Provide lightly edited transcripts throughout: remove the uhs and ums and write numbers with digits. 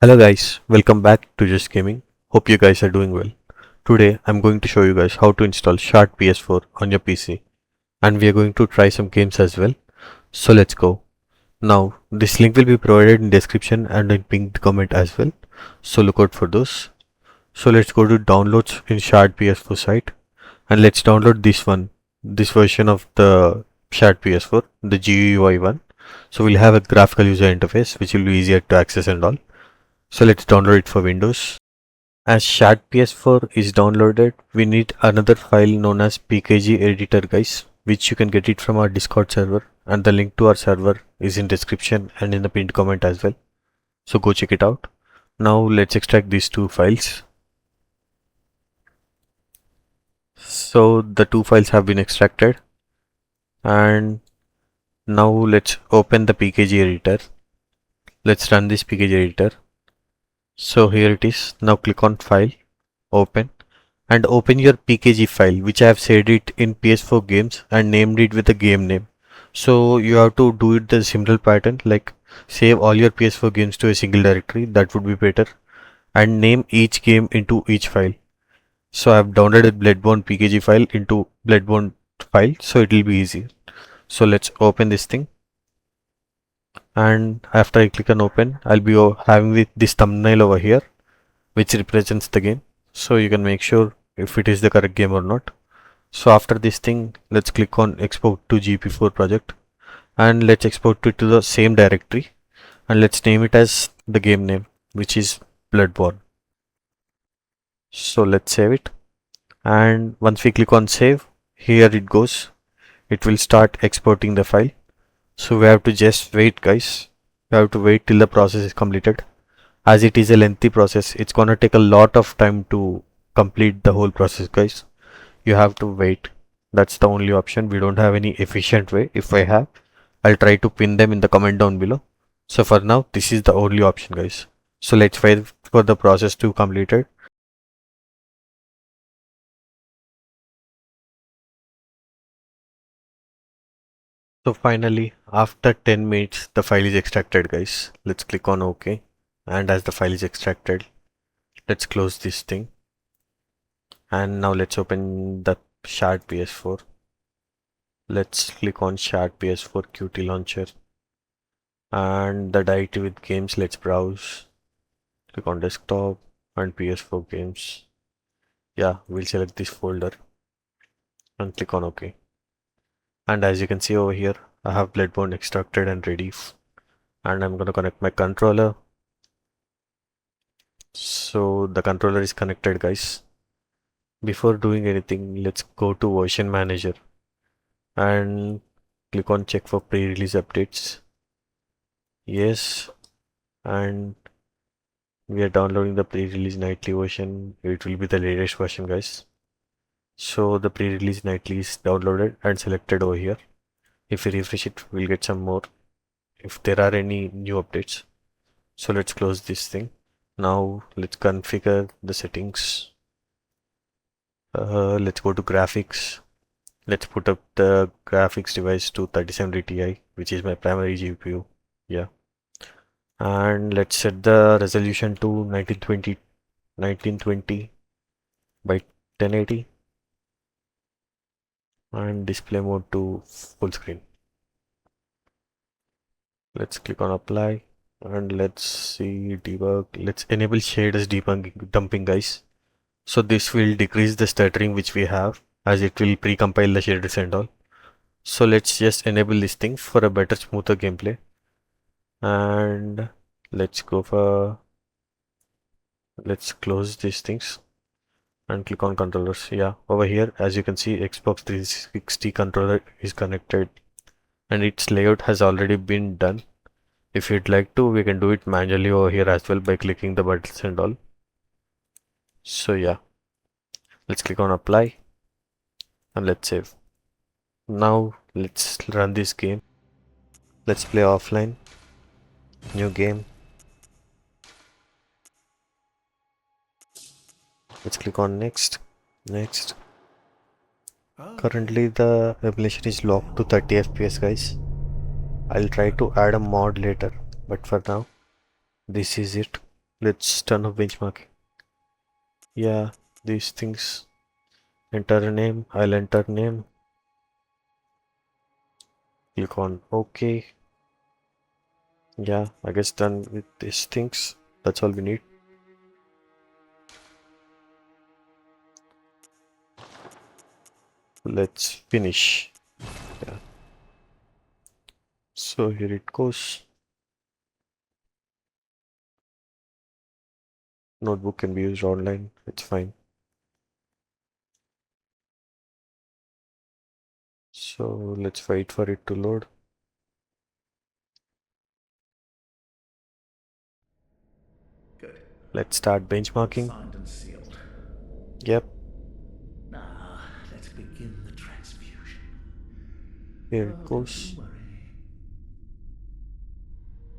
Hello guys, welcome back to Just Gaming. Hope you guys are doing well. Today I'm going to show you guys how to install ShadPS4 on your PC, and we are going to try some games as well. So let's go. Now this link will be provided in description and in pinned comment as well. So look out for those. So let's go to downloads in ShadPS4 site and let's download this version of the ShadPS4, the GUI one. So we'll have a graphical user interface which will be easier to access and all. So let's download it for Windows. As ShadPS4 is downloaded, we need another file known as pkg editor guys, which you can get it from our Discord server, and the link to our server is in description and in the pinned comment as well. So go check it out. Now let's extract these two files. So the two files have been extracted, and now let's open the pkg editor. Let's run this pkg editor. So here it is. Now click on File, Open, and open your pkg file, which I have saved it in PS4 games and named it with a game name. So you have to do it the similar pattern, like save all your PS4 games to a single directory. That would be better, and name each game into each file. So I have downloaded Bloodborne pkg file into Bloodborne file, so it will be easy. So let's open this thing. And after I click on open, I'll be having this thumbnail over here which represents the game, so you can make sure if it is the correct game or not. So after this thing, let's click on export to GP4 project and let's export it to the same directory, and let's name it as the game name, which is Bloodborne. So let's save it, and once we click on save, here it goes. It will start exporting the file. So we have to just wait guys. We have to wait till the process is completed. As it is a lengthy process, it's gonna take a lot of time to complete the whole process guys. You have to wait. That's the only option. We don't have any efficient way. If I have, I'll try to pin them in the comment down below. So for now, this is the only option guys. So let's wait for the process to complete it. So finally, after 10 minutes, the file is extracted guys. Let's click on OK. And as the file is extracted, let's close this thing. And now let's open the ShadPS4. Let's click on ShadPS4 Qt launcher. And the directory with games, let's browse. Click on desktop and PS4 games. Yeah, we'll select this folder and click on OK. And as you can see over here, I have Bloodborne extracted and ready. And I'm gonna connect my controller. So the controller is connected guys. Before doing anything, let's go to version manager and click on check for pre-release updates. Yes, and we are downloading the pre-release nightly version. It will be the latest version guys. So the pre-release nightly is downloaded and selected over here. If we refresh it, we'll get some more if there are any new updates. So let's close this thing. Now let's configure the settings. Let's go to graphics. Let's put up the graphics device to 3070 Ti, which is my primary GPU. Yeah. And let's set the resolution to 1920 by 1080 and display mode to full screen. Let's click on apply and let's see debug. Let's enable shaders dumping guys. So this will decrease the stuttering which we have, as it will pre-compile the shaders and all. So let's just enable this thing for a better, smoother gameplay. And let's close these things and click on controllers. Yeah, over here as you can see, Xbox 360 controller is connected and its layout has already been done. If you'd like to, we can do it manually over here as well by clicking the buttons and all. So yeah, let's click on apply and let's save. Now let's run this game. Let's play offline. New game. Let's click on next. Currently the emulation is locked to 30 FPS guys. I'll try to add a mod later, but for now this is it. Let's turn off benchmarking. Yeah, these things. Enter a name. I'll enter name. Click on OK. Yeah, I guess done with these things. That's all we need. Let's finish. Yeah. So here it goes. Notebook can be used online. It's fine. So let's wait for it to load. Good. Let's start benchmarking. Signed and sealed. Yep, Now, let's begin the transfusion. here it Oh, don't you goes. worry.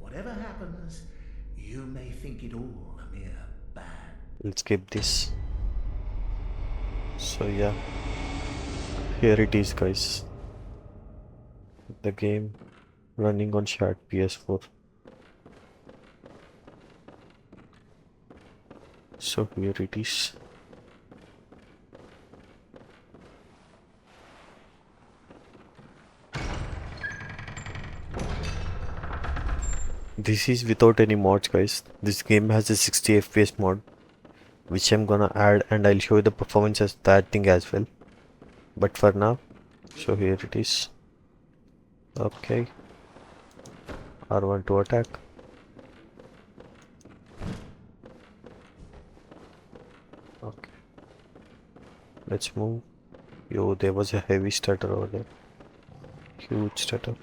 Whatever happens, you may think it all a mere bad. Let's skip this. So yeah, here it is, guys. The game running on ShadPS4. So here it is. This is without any mods, guys. This game has a 60 FPS mod, which I'm gonna add, and I'll show you the performance as that thing as well. But for now, so here it is. Okay, R1 to attack. Okay, let's move. Yo, there was a heavy stutter over there. Huge stutter.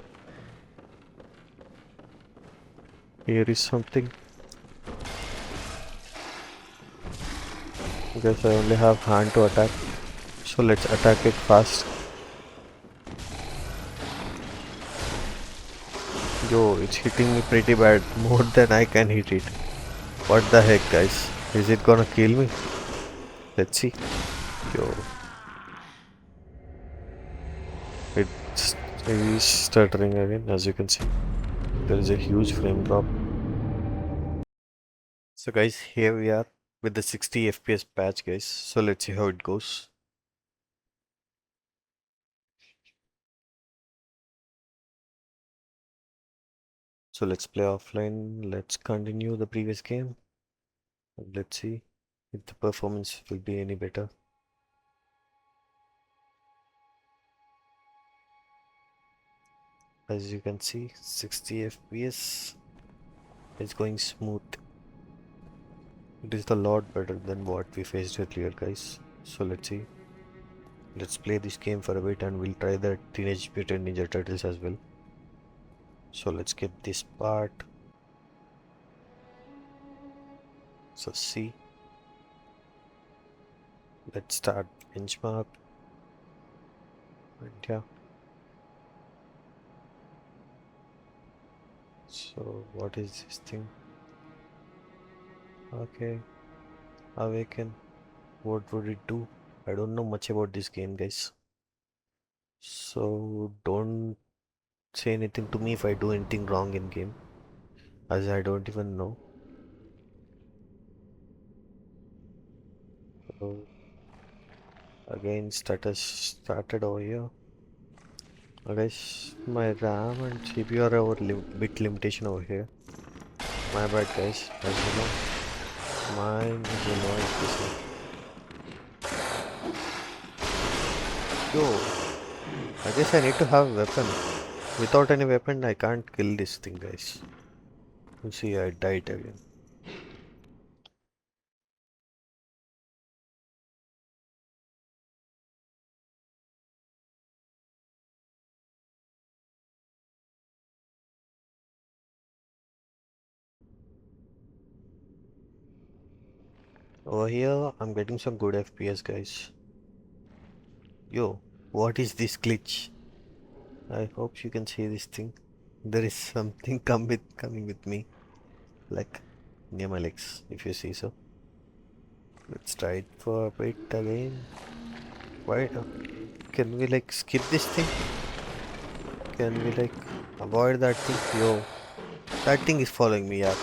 Here is something. Guess I only have hand to attack. So let's attack it fast. Yo, it's hitting me pretty bad. More than I can hit it. What the heck, guys? Is it gonna kill me? Let's see. Yo. It's stuttering again, as you can see. There is a huge frame drop. So guys, here we are with the 60 FPS patch, guys. So let's see how it goes. So let's play offline. Let's continue the previous game. And let's see if the performance will be any better. As you can see, 60 FPS is going smooth. It is a lot better than what we faced earlier, guys. So let's see. Let's play this game for a bit and we'll try the Teenage Mutant Ninja Turtles as well. So let's skip this part. So see. Let's start benchmark. And yeah. So what is this thing? Okay. Awaken. What would it do? I don't know much about this game, guys. So don't say anything to me if I do anything wrong in game, as I don't even know. So again, status started over here. Guys, my RAM and CPU are our bit limitation over here. My bad, guys. As you know, mine is a noise PC. Yo, I guess I need to have a weapon. Without any weapon, I can't kill this thing, guys. You see, I died again. Over here, I'm getting some good FPS, guys. Yo, what is this glitch? I hope you can see this thing. There is something coming with me, like near my legs, if you see so. Let's try it for a bit again. Why? Can we like skip this thing? Can we like avoid that thing? Yo, that thing is following me up.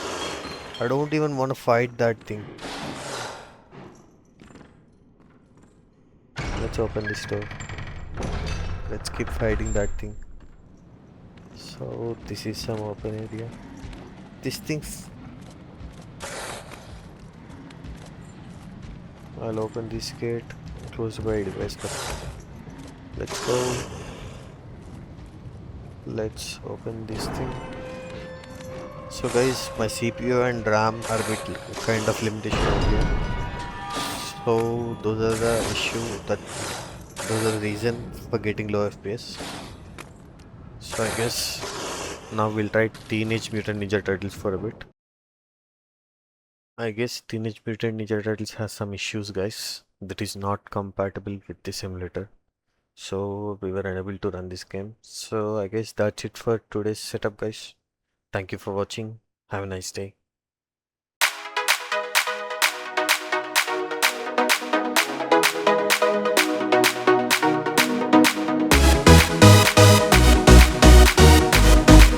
I don't even want to fight that thing. Let's open this door. Let's keep fighting that thing. So this is some open area. This thing's... I'll open this gate. Close by device. Let's go. Let's open this thing. So guys, my CPU and RAM are a bit kind of limitation over here. So those are the those are the reason for getting low FPS. So I guess now we'll try Teenage Mutant Ninja Turtles for a bit. I guess Teenage Mutant Ninja Turtles has some issues, guys, that is not compatible with this emulator. So we were unable to run this game. So I guess that's it for today's setup, guys. Thank you for watching. Have a nice day.